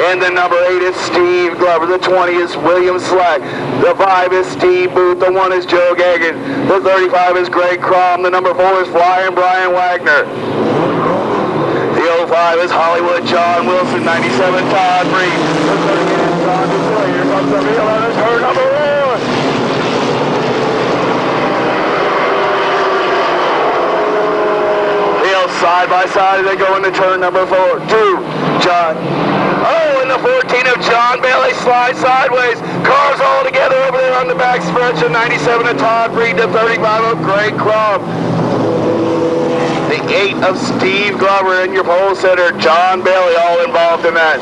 And the number 8 is Steve Glover. The 20 is William Slack. The 5 is Steve Booth. The 1 is Joe Gagin. The 35 is Greg Crom. The number 4 is Flying Brian Wagner. The 05 is Hollywood John Wilson. 97 Todd Reed. The 38 is John Desoto. Here comes the real owners. Her number 1. Side by side as they go into turn number 4. 2, John. Oh, and the 14 of John Bailey slides sideways. Cars all together over there on the back stretch of 97 of Todd Reed, the 35 of Greg Crom. The 8 of Steve Glover, and your pole setter, John Bailey, all involved in that.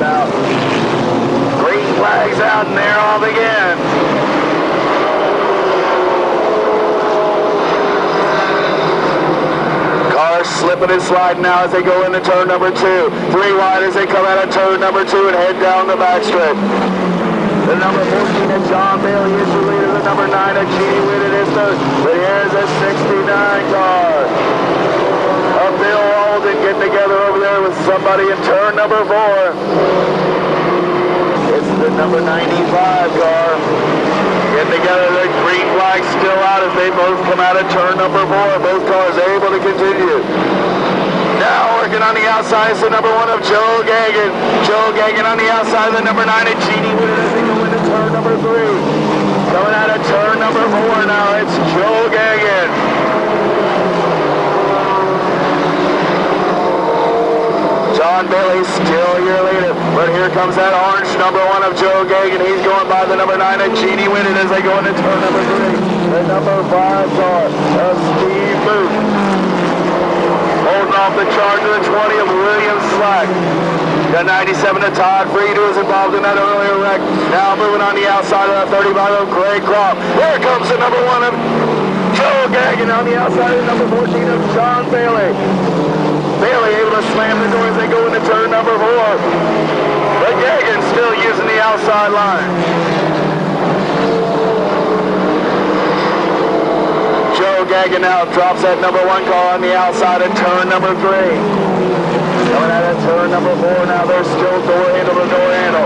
Now, green flags out and they're off again. Cars slipping and sliding now as they go into turn number 2. 3 wide as they come out of turn number 2 and head down the backstretch. The number 14 of John Bailey is your leader. The number 9 of Gene Whitted is third. But here's a 69 car. Bill Walden getting together over there with somebody in turn number 4. It's the number 95 car. Getting together, the green flag still out as they both come out of turn number 4. Both cars able to continue. Now working on the outside is the number 1 of Joe Gagin. Joe Gagin on the outside, the number 9 of Jeannie Whitted as they go into turn number 3. Coming out of turn number 4 now, it's Joe Gagin. John Bailey still your leader, but here comes that orange number 1 of Joe Gagin. He's going by the number 9 of Jeannie Whitted as they go into turn number 3. The number 5 car of Steve Booth. Holding off the charge of the 20 of William Slack. The 97 of Todd Freed, who was involved in that earlier wreck. Now moving on the outside of that 35 of Greg Crom. Here comes the number 1 of Joe Gagin on the outside of the number 14 of John Bailey. Bailey able to slam the door as they go into turn number 4. But Gagin still using the outside line. Joe Gagin now drops that number 1 car on the outside of turn number 3. Coming out of turn number 4 now, there's still door handle to door handle.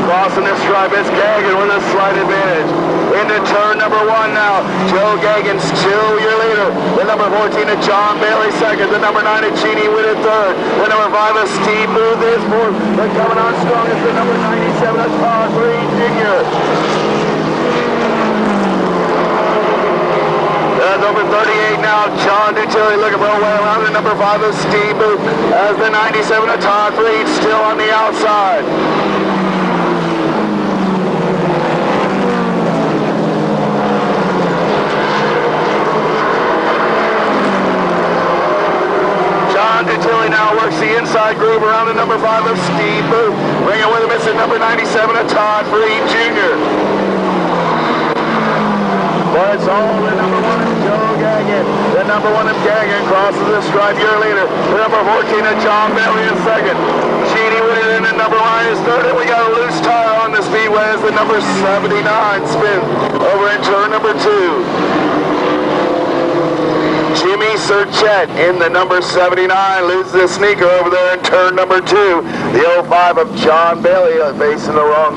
Crossing the stripe, it's Gagin with a slight advantage. Into turn number 1 now. Joe Gagin still your leader. The number 14 of John Bailey second. The number 9 of Jeannie Whitted third. The number 5 of Steve Booth is fourth. But coming on strong is the number 97 of Todd Reed Jr. Number 38 now, John Dutilli looking for a way around. The number 5 of Steve Booth as the 97 of Todd Reed still on the outside. John Dutilli now works the inside groove around the number 5 of Steve Booth. Bringing with him is the number 97 of Todd Reed Jr. But it's all the number 1 of Joe Gagin. The number 1 of Gagin crosses the stripe, your leader. The number 14 of John Bailey is second. Jeannie Whitted in the number 1 is third. And we got a loose tire on the Speedway as the number 79 spins over in turn number 2. Jimmy Serchette in the number 79 loses the sneaker over there in turn number 2. The 05 of John Bailey facing the wrong.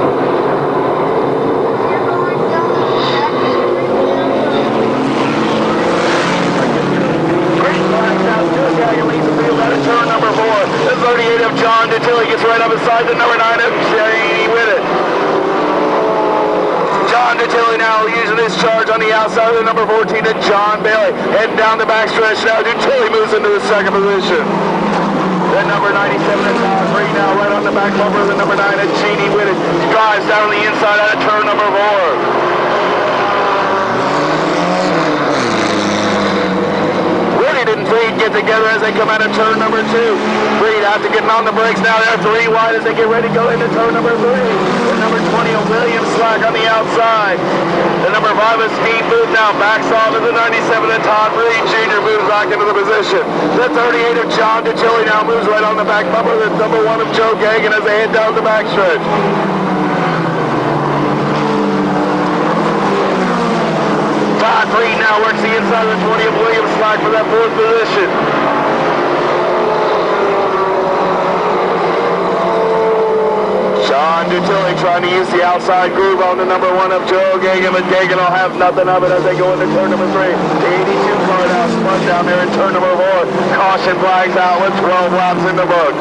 Turn number 4. The 38 of John Dutilli gets right up inside the number 9 of Jeannie Whitted. John Dutilli now using his charge on the outside of the number 14 of John Bailey. Heading down the backstretch now. Dutilli moves into the second position. The number 97 of Todd Reed now right on the back bumper of the number 9 of Jeannie Whitted. Drives down the inside out of turn number 4. And Freed get together as they come out of turn number 2. Freed after getting on the brakes now. They're 3 wide as they get ready to go into turn number 3. The number 20 of William Slack on the outside. The number 5 of Steve Booth now backs off of the 97 of Todd Reed Jr. moves back into the position. The 38 of John Dutilli now moves right on the back bumper. The number 1 of Joe Gagin as they head down the backstretch. Todd Breeden now works the inside of the 20 of Williams Slack for that fourth position. John Dutilli trying to use the outside groove on the number 1 of Joe Gagin, but Gagin will have nothing of it as they go into turn number 3. The 82 car now spun down there in turn number 4. Caution flags out with 12 laps in the book.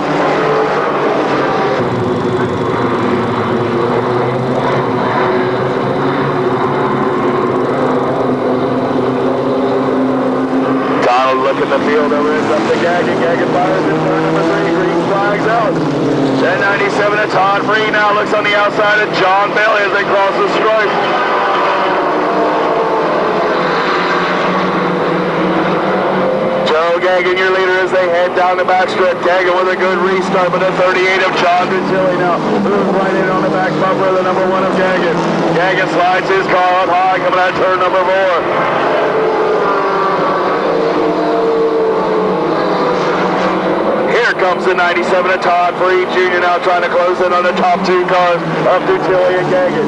Donald looking the field over, it's up to Gagin. Gagin fires in turn number 3. Green flags out. 1097 to Todd Breeden now looks on the outside of John Bailey as they cross the stripe. Joe Gagin, your leader, as they head down the backstretch. Gagin with a good restart, but the 38 of John Dutilli now moves right in on the back bumper of the number 1 of Gagin. Gagin slides his car up high coming out of turn number 4. Comes the 97 of Todd Breeden Jr. now trying to close in on the top 2 cars of Dutilli and Gagin.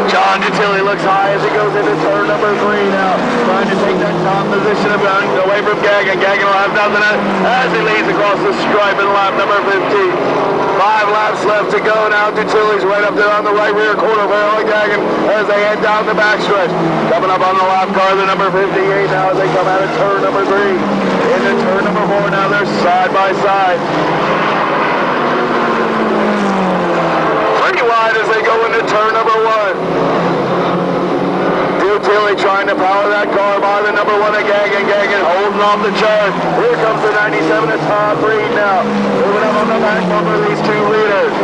John Dutilli looks high as he goes into turn number 3 now, trying to take that top position away from Gagin. Gagin will have nothing as he leads across the stripe in lap number 15. 5 laps left to go now. Dutilli's right up there on the right rear corner for Early Gagin as they head down the backstretch. Coming up on the lap car, the number 58 now as they come out of turn number 3. Into turn number 4 now, they're side by side. Pretty wide as they go into turn number 1. Dutilli trying to power that car by the number 1 of Gagin. Gagin holding off the charge. Here comes the 97 of Todd Breeden now. Moving up on the back bumper of these 2 leaders.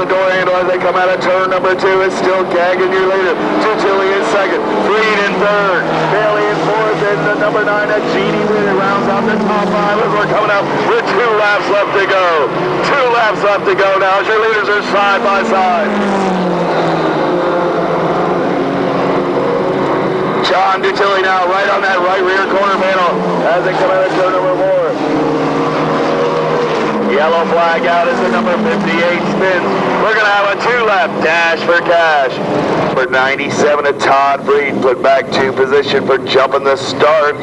Door handle as they come out of turn number 2. It's still Gagin, your leader. Dutilli in second. Breeden in third. Bailey in fourth. And the number 9 at Genie Winner rounds out the top 5 as we're coming up with 2 laps left to go. 2 laps left to go now as your leaders are side by side. John Dutilli now right on that right rear corner panel as they come out of turn number 4. Yellow flag out as the number 58 spins. We're going to have a 2-lap dash for cash. Number 97 of Todd Breeden put back 2 position for jumping the start.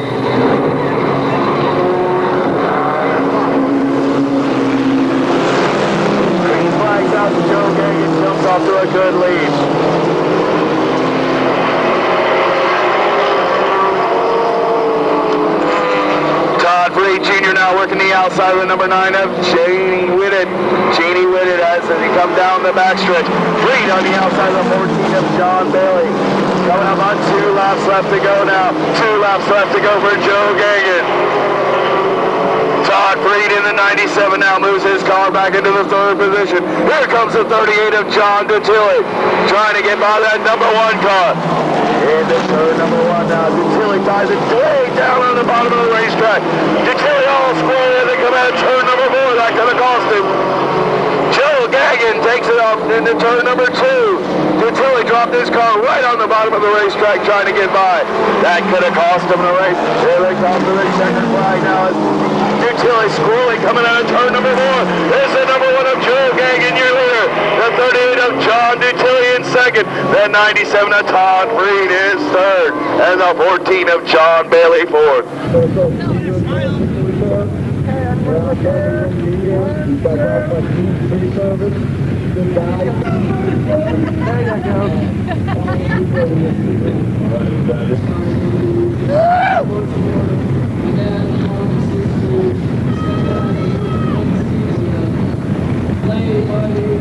Green flags out to Joe Gagin, jumps off to a good lead. Breeden Jr. now working the outside of the number 9 of Genie Winner. Genie Winner as he come down the backstretch. Breeden on the outside of the 14 of John Bailey. Coming up on 2 laps left to go now. 2 laps left to go for Joe Gagin. Todd Breeden in the 97 now moves his car back into the 3rd position. Here comes the 38 of John Dutilli, trying to get by that number 1 car. Into turn number 1 now. Dutilli ties it way down on the bottom of the racetrack. Dutilli all square as they come out of turn number 4. That could have cost him. Joe Gagin takes it off into turn number 2. Dutilli dropped his car right on the bottom of the racetrack trying to get by. That could have cost him the race. Here they come to the checkered flag now. Dutilli squirrely coming out of turn number 4. There's the number 1 of Joe Gagin, your leader. The 38 of John Dutilli in second. The 97 of Todd Breeden is third. And the 14 of John Bailey fourth. Play, buddy.